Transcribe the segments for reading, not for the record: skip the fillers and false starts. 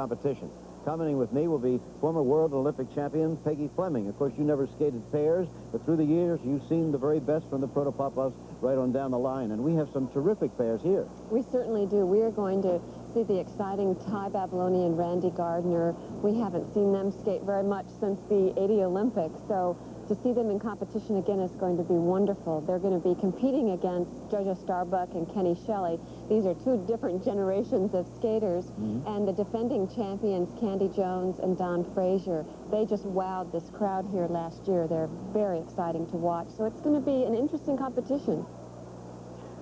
competition. Commenting with me will be former World Olympic champion Peggy Fleming. Of course, you never skated pairs, but through the years, you've seen the very best from the Protopopovs right on down the line, and we have some terrific pairs here. We certainly do. We are going to see the exciting Tai Babilonia and Randy Gardner. We haven't seen them skate very much since the '80 Olympics, so to see them in competition again is going to be wonderful. They're going to be competing against Jojo Starbuck and Kenny Shelley. These are two different generations of skaters, and the defending champions, Candy Jones and Don Frazier, they just wowed this crowd here last year. They're very exciting to watch, so it's going to be an interesting competition.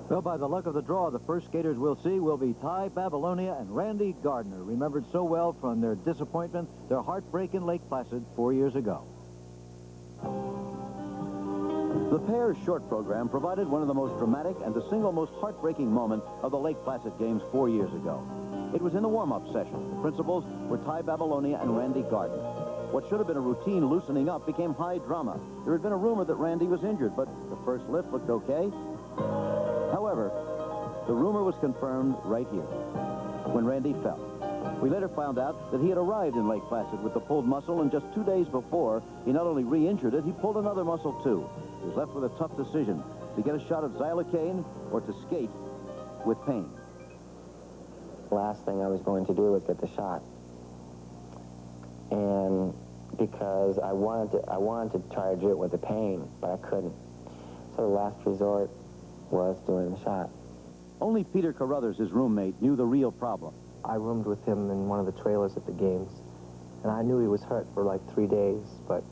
Well, by the luck of the draw, the first skaters we'll see will be Tai Babilonia and Randy Gardner, remembered so well from their disappointment, their heartbreak in Lake Placid 4 years ago. The pair's short program provided one of the most dramatic and the single most heartbreaking moment of the Lake Placid Games 4 years ago. It was in the warm-up session. The principals were Tai Babilonia and Randy Gardner. What should have been a routine loosening up became high drama. There had been a rumor that Randy was injured, but the first lift looked okay. However, the rumor was confirmed right here, when Randy fell. We later found out that he had arrived in Lake Placid with the pulled muscle, and just 2 days before, he not only re-injured it, he pulled another muscle too. He was left with a tough decision, to get a shot of xylocaine or to skate with pain. The last thing I was going to do was get the shot. And because I wanted to try to do it with the pain, but I couldn't. So the last resort was doing the shot. Only Peter Carruthers, his roommate, knew the real problem. I roomed with him in one of the trailers at the games, and I knew he was hurt for like 3 days, but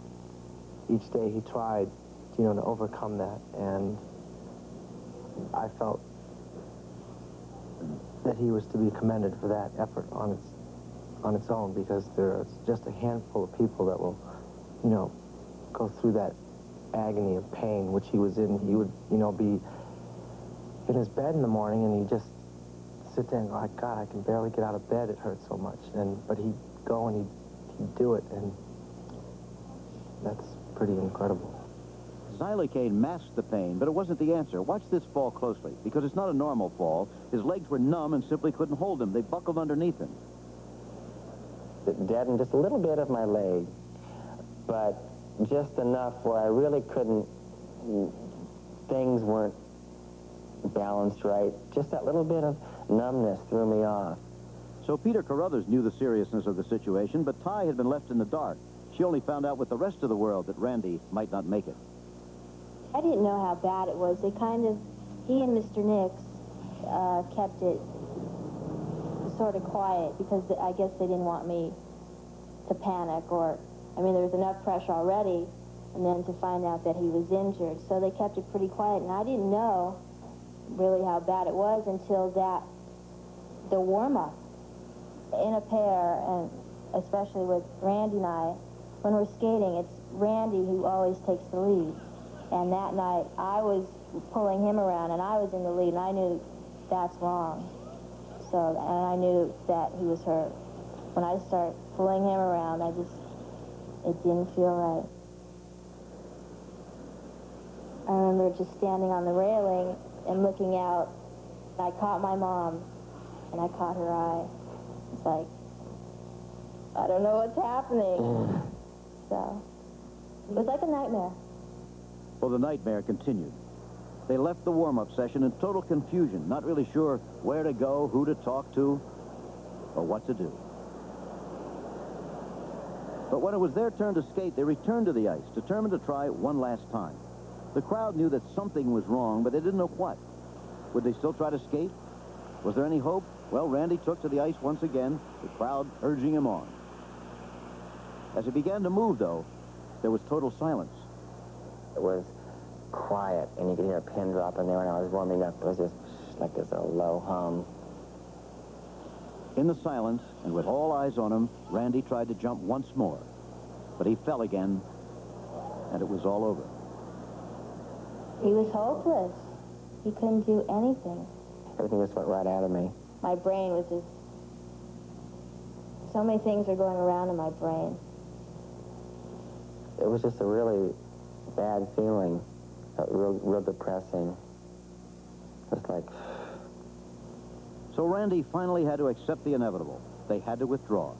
each day he tried, you know, to overcome that, and I felt that he was to be commended for that effort on its own, because there's just a handful of people that will, you know, go through that agony of pain which he was in. He would, you know, be in his bed in the morning, and he'd just sit there and go, God, I can barely get out of bed, it hurts so much. But he'd go and he'd do it, and that's pretty incredible. Xylocaine masked the pain, but it wasn't the answer. Watch this fall closely, because it's not a normal fall. His legs were numb and simply couldn't hold him. They buckled underneath him. It deadened just a little bit of my leg, but just enough where I really couldn't, things weren't balanced right. Just that little bit of numbness threw me off. So Peter Carruthers knew the seriousness of the situation, but Tai had been left in the dark. She only found out with the rest of the world that Randy might not make it. I didn't know how bad it was. They he and Mr. Nix kept it sort of quiet, because I guess they didn't want me to panic, or, I mean, there was enough pressure already, and then to find out that he was injured. So they kept it pretty quiet, and I didn't know really how bad it was until the warm-up in a pair, and especially with Randy and I, when we're skating, it's Randy who always takes the lead. And that night, I was pulling him around, and I was in the lead, and I knew that's wrong. So, and I knew that he was hurt. When I started pulling him around, it didn't feel right. I remember just standing on the railing and looking out. I caught my mom, and I caught her eye. It's like, I don't know what's happening. So, it was like a nightmare. Well, the nightmare continued. They left the warm-up session in total confusion, not really sure where to go, who to talk to, or what to do. But when it was their turn to skate, they returned to the ice, determined to try one last time. The crowd knew that something was wrong, but they didn't know what. Would they still try to skate? Was there any hope? Well, Randy took to the ice once again, the crowd urging him on. As he began to move, though, there was total silence. It was quiet, and you could hear a pin drop in there when I was warming up. It was just like this a low hum. In the silence, and with all eyes on him, Randy tried to jump once more. But he fell again, and it was all over. He was hopeless. He couldn't do anything. Everything just went right out of me. My brain was just... So many things are going around in my brain. It was just a really bad feeling, real depressing. Just like... So Randy finally had to accept the inevitable. they had to withdraw.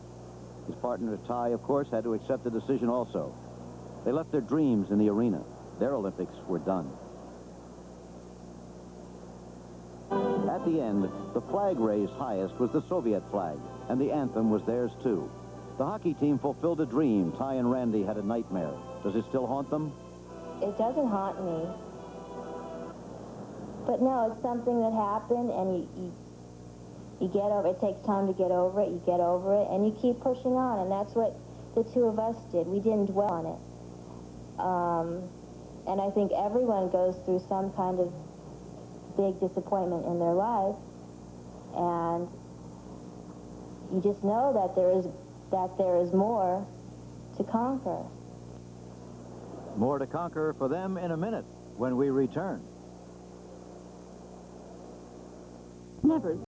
His partner, Tai, of course, had to accept the decision also. They left their dreams in the arena. Their Olympics were done. At the end, the flag raised highest was the Soviet flag, and the anthem was theirs too. The hockey team fulfilled a dream. Tai and Randy had a nightmare. Does it still haunt them? It doesn't haunt me. But no, it's something that happened, and you get over it. It takes time to get over it. You get over it, and you keep pushing on, and that's what the two of us did. We didn't dwell on it. And I think everyone goes through some kind of big disappointment in their life, and you just know that there is more to conquer. More to conquer for them in a minute when we return. Never